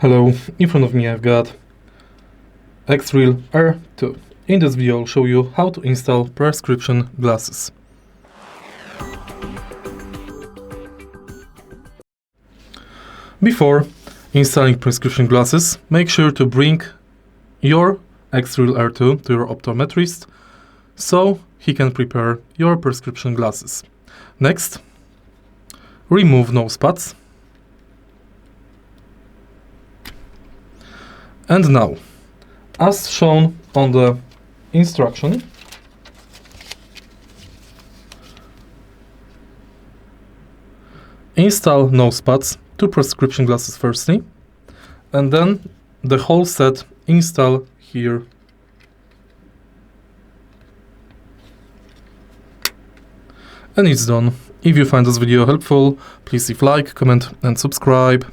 Hello, in front of me I've got XREAL Air 2. In this video I'll show you how to install prescription glasses. Before installing prescription glasses, make sure to bring your XREAL Air 2 to your optometrist so he can prepare your prescription glasses. Next, remove NosePads. And now, as shown on the instruction, install NosePads to prescription glasses firstly, and then the whole set install here. And it's done. If you find this video helpful, please leave like, comment and subscribe.